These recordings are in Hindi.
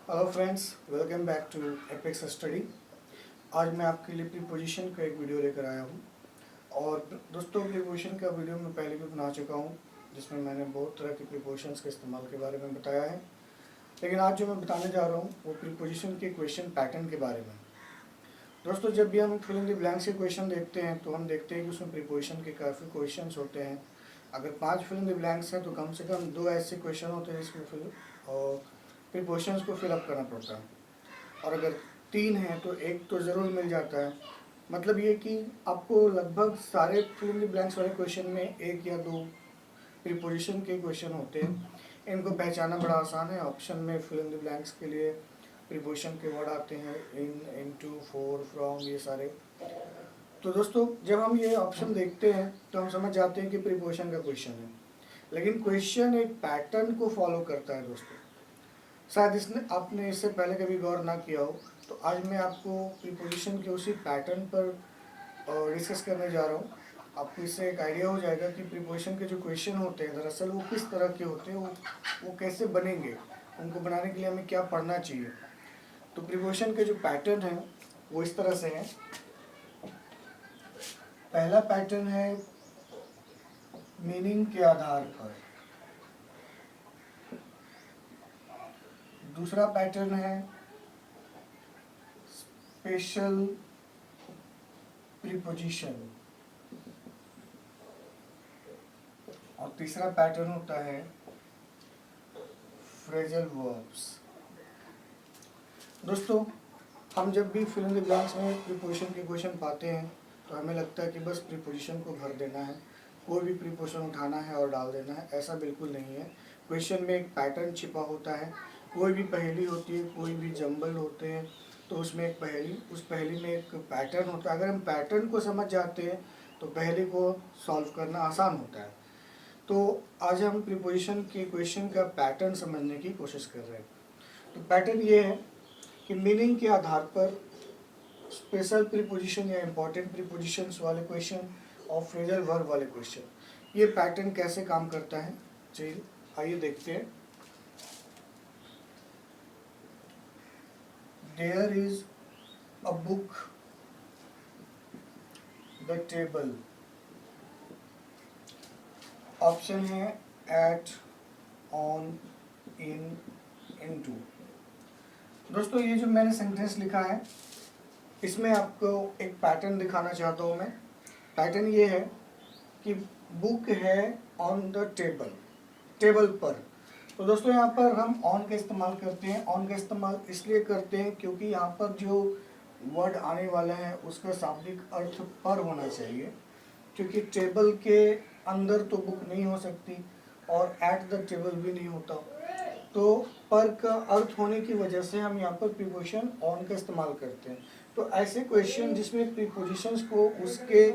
Hello friends, welcome back to apex study. आज मैं आपके लिए प्रीपोजिशन का एक वीडियो लेकर आया हूँ। और दोस्तों, प्रीपोजिशन का वीडियो मैं पहले भी बना चुका हूँ, जिसमें मैंने बहुत तरह के प्रीपोजिशंस के इस्तेमाल के बारे में बताया है। लेकिन आज जो मैं बताने जा रहा हूँ वो प्रीपोजिशन के क्वेश्चन पैटर्न के बारे में। दोस्तों, जब भी हम फिल इन द ब्लैंक्स के क्वेश्चन देखते हैं तो हम देखते हैं कि उसमें प्रीपोजिशन के काफ़ी क्वेश्चन होते हैं। अगर 5 फिल इन द ब्लैंक्स हैं तो कम से कम 2 ऐसे क्वेश्चन होते हैं जिसमें फिल और प्रीपोजिशंस को फिलअप करना पड़ता है। और अगर 3 हैं तो एक तो ज़रूर मिल जाता है। मतलब ये कि आपको लगभग सारे फिल इन द ब्लैंक्स वाले क्वेश्चन में 1 या 2 प्रीपोजिशन के क्वेश्चन होते हैं। इनको पहचानना बड़ा आसान है। ऑप्शन में फिल इन द ब्लैंक्स के लिए प्रीपोजिशन के वर्ड आते हैं, इन, इनटू, फॉर, फ्रॉम, ये सारे। तो दोस्तों, जब हम ये ऑप्शन देखते हैं तो हम समझ जाते हैं कि प्रीपोजिशन का क्वेश्चन है। लेकिन क्वेश्चन एक पैटर्न को फॉलो करता है दोस्तों। शायद इसने आपने इससे पहले कभी गौर ना किया हो, तो आज मैं आपको प्रीपोजिशन के उसी पैटर्न पर डिस्कस करने जा रहा हूँ। आपको इससे एक आइडिया हो जाएगा कि प्रीपोजिशन के जो क्वेश्चन होते हैं दरअसल वो किस तरह के होते हैं, वो कैसे बनेंगे, उनको बनाने के लिए हमें क्या पढ़ना चाहिए। तो प्रीपोजिशन के जो पैटर्न है वो इस तरह से है। पहला पैटर्न है मीनिंग के आधार पर। दूसरा पैटर्न है स्पेशल प्रीपोजिशन। और तीसरा पैटर्न होता है फ्रेजल वर्ब्स। दोस्तों, हम जब भी फिल इन द ब्लैंक्स में प्रीपोजिशन के क्वेश्चन पाते हैं तो हमें लगता है कि बस प्रीपोजिशन को भर देना है, कोई भी प्रीपोजिशन उठाना है और डाल देना है। ऐसा बिल्कुल नहीं है। क्वेश्चन में एक पैटर्न छिपा होता है। कोई भी पहेली होती है, कोई भी जंबल होते हैं, तो उसमें एक पहेली, उस पहेली में एक पैटर्न होता है। अगर हम पैटर्न को समझ जाते हैं तो पहेली को सॉल्व करना आसान होता है। तो आज हम प्रीपोजिशन के क्वेश्चन का पैटर्न समझने की कोशिश कर रहे हैं। तो पैटर्न ये है कि मीनिंग के आधार पर स्पेशल प्रीपोजिशन या इम्पोर्टेंट प्रीपोजिशंस वाले क्वेश्चन और फ्रेजल वर्ब वाले क्वेश्चन, ये पैटर्न कैसे काम करता है, चलिए आइए देखते हैं। There is a book the table. Option है एट, ऑन, इन, इनटू। दोस्तों, ये जो मैंने सेंटेंस लिखा है इसमें आपको एक पैटर्न दिखाना चाहता हूँ मैं। पैटर्न ये है कि बुक है ऑन द टेबल, टेबल पर। तो दोस्तों, यहाँ पर हम ऑन का इस्तेमाल करते हैं। ऑन का इस्तेमाल इसलिए करते हैं क्योंकि यहाँ पर जो वर्ड आने वाला है उसका शाब्दिक अर्थ पर होना चाहिए। क्योंकि टेबल के अंदर तो बुक नहीं हो सकती और एट द टेबल भी नहीं होता, तो पर का अर्थ होने की वजह से हम यहाँ पर प्रीपोजिशन ऑन का इस्तेमाल करते हैं। तो ऐसे क्वेश्चन जिसमें प्रीपोजिशंस को उसके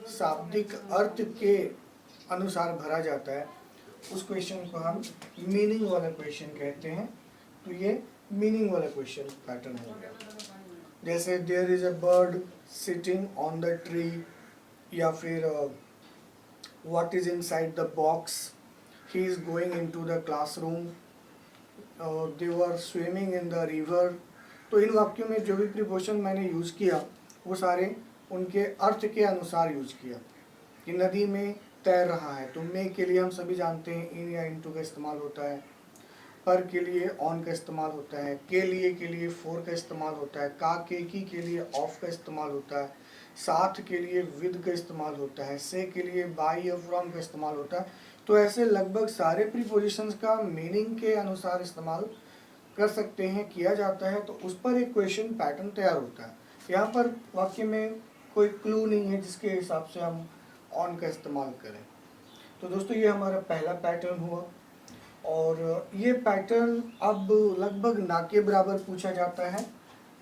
शाब्दिक अर्थ के अनुसार भरा जाता है, उस क्वेश्चन को हम मीनिंग वाला क्वेश्चन कहते हैं। तो ये मीनिंग वाला क्वेश्चन पैटर्न हो गया। जैसे there is a bird sitting on the tree, या फिर what is inside the box, he is going into the classroom, they were swimming in the river. तो इन वाक्यों में जो भी प्रीपोजिशन मैंने यूज़ किया वो सारे उनके अर्थ के अनुसार यूज किया। कि नदी में तैर रहा है, तो मे के लिए हम सभी जानते हैं इन या इनटू का इस्तेमाल होता है। पर के लिए ऑन का इस्तेमाल होता है। के लिए फोर का इस्तेमाल होता है। का के लिए ऑफ का इस्तेमाल होता है। साथ के लिए विद का इस्तेमाल होता है। से के लिए बाय या फ्रॉम का इस्तेमाल होता है। तो ऐसे लगभग सारे प्रीपोजिशंस का मीनिंग के अनुसार इस्तेमाल कर सकते हैं, किया जाता है। तो उस पर एक क्वेश्चन पैटर्न तैयार होता है। यहाँ पर वाक्य में कोई क्लू नहीं है जिसके हिसाब से हम ऑन का इस्तेमाल करें। तो दोस्तों, ये हमारा पहला पैटर्न हुआ। और ये पैटर्न अब लगभग ना के बराबर पूछा जाता है,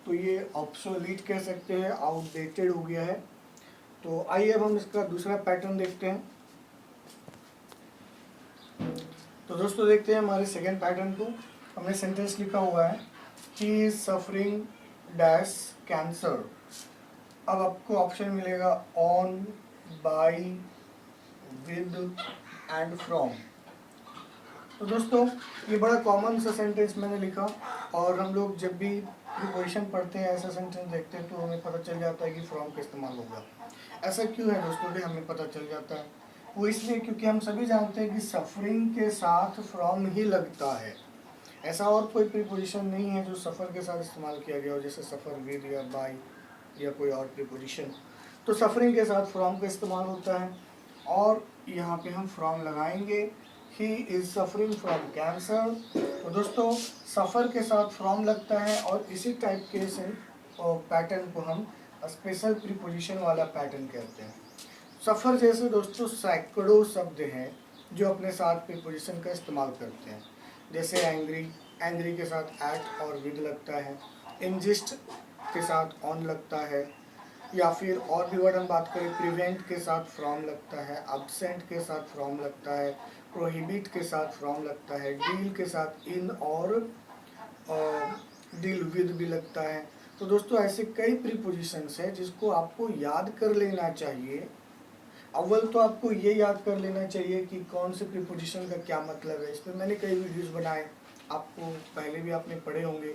तो ये ऑब्सोलीट कह सकते हैं, आउटडेटेड हो गया है। तो आइए अब हम इसका दूसरा पैटर्न देखते हैं। तो दोस्तों, देखते हैं हमारे सेकेंड पैटर्न को। हमने सेंटेंस लिखा हुआ है he is suffering dash cancer. अब आपको ऑप्शन मिलेगा on, by, with and from. तो दोस्तों ये बड़ा कॉमन सा सेंटेंस मैंने लिखा, और हम लोग जब भी प्रीपोजिशन पढ़ते हैं ऐसा सेंटेंस देखते हैं तो हमें पता चल जाता है कि फ्रॉम का इस्तेमाल होगा। ऐसा क्यों है दोस्तों कि हमें पता चल जाता है? वो इसलिए क्योंकि हम सभी जानते हैं कि सफरिंग के साथ फ्रॉम ही लगता है। ऐसा और कोई प्रीपोजिशन नहीं है जो सफ़र के साथ इस्तेमाल किया गया हो, जैसे सफ़र विद या बाय या कोई और प्रीपोजिशन। तो सफरिंग के साथ फ्रॉम का इस्तेमाल होता है, और यहाँ पे हम फ्रॉम लगाएंगे। He is suffering from cancer. तो दोस्तों सफ़र के साथ फ्रॉम लगता है, और इसी टाइप के पैटर्न को हम स्पेशल प्रीपोजिशन वाला पैटर्न कहते हैं। सफ़र जैसे दोस्तों सैकड़ों शब्द हैं जो अपने साथ प्रीपोजिशन का इस्तेमाल करते हैं, जैसे एंग्री, एंग्री के साथ एट और विद लगता है, इंजिस्ट के साथ ऑन लगता है, या फिर और भी वर्ड हम बात करें, प्रिवेंट के साथ फ्रॉम लगता है, अब्सेंट के साथ फ्रॉम लगता है, प्रोहिबिट के साथ फ्रॉम लगता है, डील के साथ इन और डील विद भी लगता है। तो दोस्तों ऐसे कई प्रीपोजिशंस हैं जिसको आपको याद कर लेना चाहिए। अव्वल तो आपको ये याद कर लेना चाहिए कि कौन से प्रीपोजिशन का क्या मतलब है। इस पर मैंने कई वीडियोस बनाए, आपको पहले भी आपने पढ़े होंगे।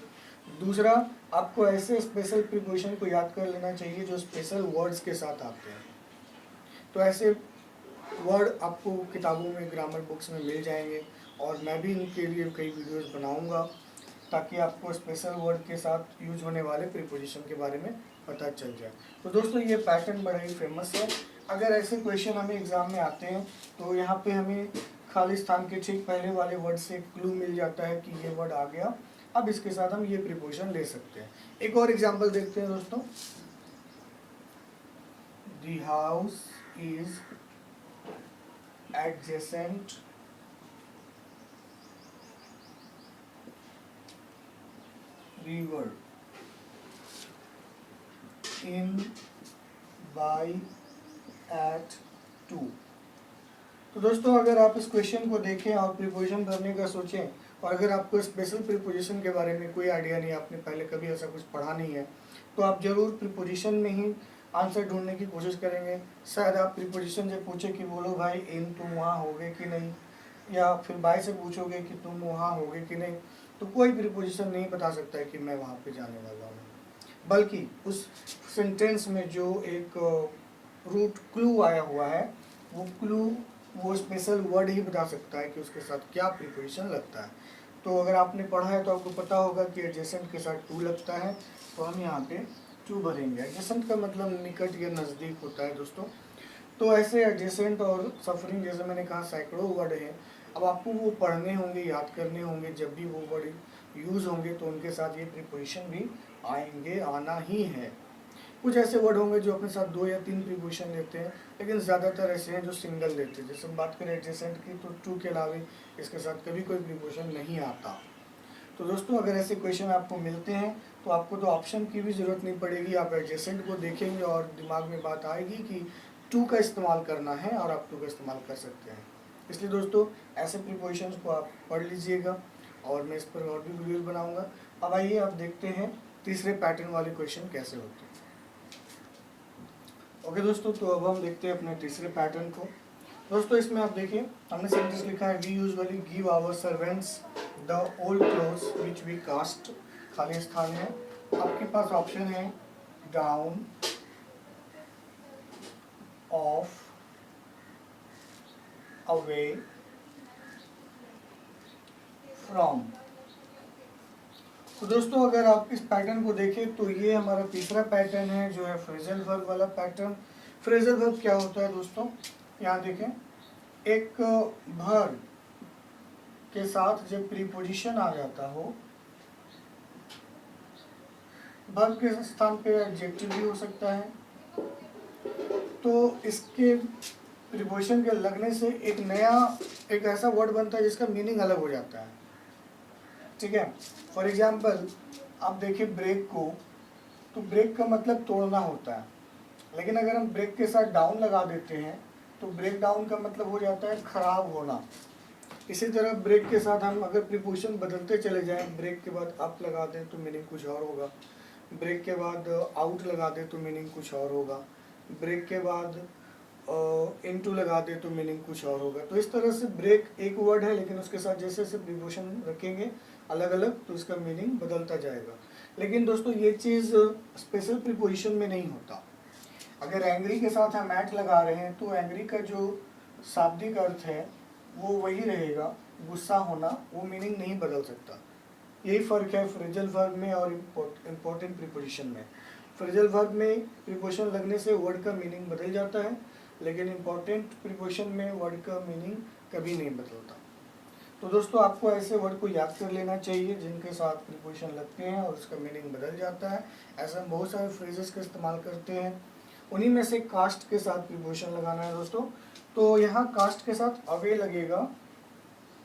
दूसरा, आपको ऐसे स्पेशल प्रीपोजिशन को याद कर लेना चाहिए जो स्पेशल वर्ड्स के साथ आते हैं। तो ऐसे वर्ड आपको किताबों में, ग्रामर बुक्स में मिल जाएंगे, और मैं भी इनके लिए कई वीडियोस बनाऊंगा ताकि आपको स्पेशल वर्ड के साथ यूज होने वाले प्रीपोजिशन के बारे में पता चल जाए। तो दोस्तों ये पैटर्न बड़ा ही फेमस है। अगर ऐसे क्वेश्चन हमें एग्जाम में आते हैं तो यहाँ पे हमें खाली स्थान के ठीक पहले वाले वर्ड से क्लू मिल जाता है कि ये वर्ड आ गया, अब इसके साथ हम ये प्रीपोजिशन ले सकते हैं। एक और एग्जाम्पल देखते हैं दोस्तों। The house is adjacent river in by at 2। तो दोस्तों अगर आप इस क्वेश्चन को देखें और प्रीपोजिशन भरने का सोचें, और अगर आपको स्पेशल प्रीपोजिशन के बारे में कोई आइडिया नहीं, आपने पहले कभी ऐसा कुछ पढ़ा नहीं है, तो आप जरूर प्रीपोजिशन में ही आंसर ढूंढने की कोशिश करेंगे। शायद आप प्रीपोजिशन से पूछे कि बोलो भाई इन तुम वहाँ होगे कि नहीं, या फिर बाय से पूछोगे कि तुम वहाँ होगे कि नहीं, तो कोई प्रीपोजिशन नहीं बता सकता है कि मैं वहाँ पे जाने वाला हूँ, बल्कि उस सेंटेंस में जो एक रूट क्लू आया हुआ है वो क्लू, वो स्पेशल वर्ड ही बता सकता है कि उसके साथ क्या प्रीपोजिशन लगता है। तो अगर आपने पढ़ा है तो आपको पता होगा कि एडजेसेंट के साथ टू लगता है, तो हम यहाँ पे टू भरेंगे। एडजेसेंट का मतलब निकट या नज़दीक होता है दोस्तों। तो ऐसे एडजेसेंट और सफरिंग जैसे मैंने कहा सैकड़ों वर्ड हैं, अब आपको वो पढ़ने होंगे, याद करने होंगे। जब भी वो वर्ड यूज़ होंगे तो उनके साथ ये प्रीपोजिशन भी आएंगे, आना ही है। कुछ ऐसे वर्ड होंगे जो अपने साथ 2 या 3 प्रीपोजिशन लेते हैं, लेकिन ज़्यादातर ऐसे हैं जो सिंगल लेते हैं। जैसे हम बात करें एडजेसेंट की, तो टू के अलावे इसके साथ कभी कोई प्रीपोजिशन नहीं आता। तो दोस्तों अगर ऐसे क्वेश्चन आपको मिलते हैं तो आपको तो ऑप्शन की भी ज़रूरत नहीं पड़ेगी, आप एडजेसेंट को देखेंगे और दिमाग में बात आएगी कि टू का इस्तेमाल करना है, और आप टू का इस्तेमाल कर सकते हैं। इसलिए दोस्तों ऐसे प्रीपोजिशंस को आप पढ़ लीजिएगा, और मैं इस पर और भी वीडियोज़ बनाऊँगा। अब आइए आप देखते हैं तीसरे पैटर्न वाले क्वेश्चन कैसे होते हैं। ओके दोस्तों, तो अब हम देखते हैं अपने तीसरे पैटर्न को। दोस्तों इसमें आप देखिए, हमने सेंटेंस लिखा है, we usually give our servants the old clothes which we cast. खाली स्थान है, आपके पास ऑप्शन है डाउन, ऑफ, अवे, फ्रॉम। तो दोस्तों अगर आप इस पैटर्न को देखें तो ये हमारा तीसरा पैटर्न है जो है फ्रेजल वर्ब वाला पैटर्न। फ्रेजल वर्ब क्या होता है दोस्तों, यहाँ देखें, एक वर्ब के साथ जब प्रीपोजिशन आ जाता हो, वर्ब के स्थान पे एडजेक्टिव भी हो सकता है, तो इसके प्रीपोजिशन के लगने से एक नया, एक ऐसा वर्ड बनता है जिसका मीनिंग अलग हो जाता है। ठीक है, फॉर एग्जाम्पल आप देखिए ब्रेक को, तो ब्रेक का मतलब तोड़ना होता है, लेकिन अगर हम ब्रेक के साथ डाउन लगा देते हैं तो ब्रेक डाउन का मतलब हो जाता है खराब होना। इसी तरह ब्रेक के साथ हम अगर प्रीपोजिशन बदलते चले जाएं, ब्रेक के बाद अप लगा दें तो मीनिंग कुछ और होगा, ब्रेक के बाद आउट लगा दें तो मीनिंग कुछ और होगा, ब्रेक के बाद इनटू लगा दे तो मीनिंग कुछ और होगा। तो इस तरह से ब्रेक एक वर्ड है, लेकिन उसके साथ जैसे जैसे प्रीपोजिशन रखेंगे अलग अलग तो इसका मीनिंग बदलता जाएगा। लेकिन दोस्तों ये चीज़ स्पेशल प्रीपोजिशन में नहीं होता। अगर एंग्री के साथ हम एट लगा रहे हैं तो एंग्री का जो शाब्दिक अर्थ है वो वही रहेगा, गुस्सा होना, वो मीनिंग नहीं बदल सकता। यही फ़र्क है फ्रेजल वर्ब में और इम्पोर्टेंट प्रीपोजिशन में। फ्रेजल वर्ब में प्रीपोजिशन लगने से वर्ड का मीनिंग बदल जाता है, लेकिन इम्पोर्टेंट प्रीपोजिशन में वर्ड का मीनिंग कभी नहीं बदलता। तो दोस्तों आपको ऐसे वर्ड को याद कर लेना चाहिए जिनके साथ प्रीपोजिशन लगते हैं और उसका मीनिंग बदल जाता है। ऐसे हम बहुत सारे फ्रेजेस का इस्तेमाल करते हैं, उन्हीं में से कास्ट के साथ प्रीपोजिशन लगाना है दोस्तों। तो यहाँ कास्ट के साथ अवे लगेगा,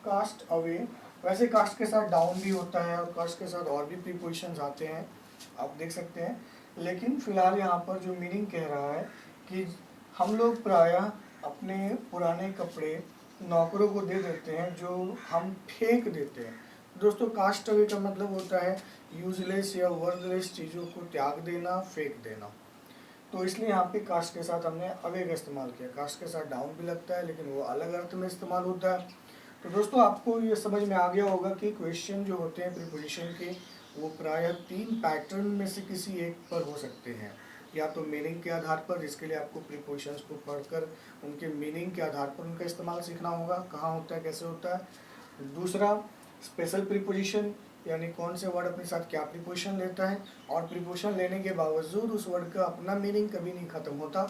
कास्ट अवे। वैसे कास्ट के साथ डाउन भी होता है और कास्ट के साथ और भी प्रीपोजिशंस आते हैं, आप देख सकते हैं। लेकिन फिलहाल यहाँ पर जो मीनिंग कह रहा है कि हम लोग प्रायः अपने पुराने कपड़े नौकरों को दे देते हैं जो हम फेंक देते हैं। दोस्तों कास्ट अवे का मतलब होता है यूजलेस या वर्थलेस चीज़ों को त्याग देना, फेंक देना। तो इसलिए यहाँ पे कास्ट के साथ हमने अवे का इस्तेमाल किया। कास्ट के साथ डाउन भी लगता है लेकिन वो अलग अर्थ में इस्तेमाल होता है। तो दोस्तों आपको ये समझ में आ गया होगा कि क्वेश्चन जो होते हैं प्रीपोजिशन के वो प्रायः 3 पैटर्न में से किसी एक पर हो सकते हैं। या तो मीनिंग के आधार पर, जिसके लिए आपको प्रीपोजिशंस को पढ़कर उनके मीनिंग के आधार पर उनका इस्तेमाल सीखना होगा, कहाँ होता है, कैसे होता है। दूसरा स्पेशल प्रीपोजिशन, यानी कौन से वर्ड अपने साथ क्या प्रीपोजिशन लेता है और प्रीपोजिशन लेने के बावजूद उस वर्ड का अपना मीनिंग कभी नहीं खत्म होता।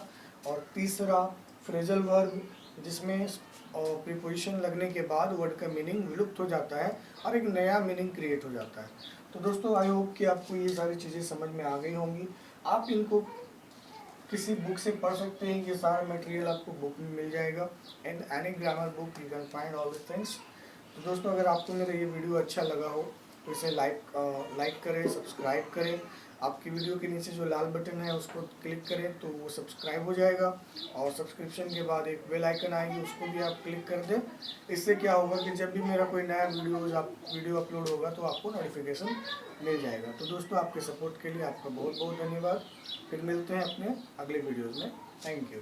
और तीसरा फ्रेजल वर्ब, जिसमें प्रीपोजिशन लगने के बाद वर्ड का मीनिंग विलुप्त हो जाता है और एक नया मीनिंग क्रिएट हो जाता है। तो दोस्तों आई होप कि आपको ये सारी चीज़ें समझ में आ गई होंगी। आप इनको किसी बुक से पढ़ सकते हैं, ये सारा मटेरियल आपको बुक में मिल जाएगा। In any grammar book you can find all the things. तो दोस्तों अगर आपको मेरा ये वीडियो अच्छा लगा हो तो इसे लाइक करें, सब्सक्राइब करें। आपकी वीडियो के नीचे जो लाल बटन है उसको क्लिक करें तो वो सब्सक्राइब हो जाएगा और सब्सक्रिप्शन के बाद एक बेल आइकन आएगी, उसको भी आप क्लिक कर दें। इससे क्या होगा कि जब भी मेरा कोई नया वीडियो अपलोड होगा तो आपको नोटिफिकेशन मिल जाएगा। तो दोस्तों आपके सपोर्ट के लिए आपका बहुत बहुत धन्यवाद। फिर मिलते हैं अपने अगले वीडियोज़ में। Thank you.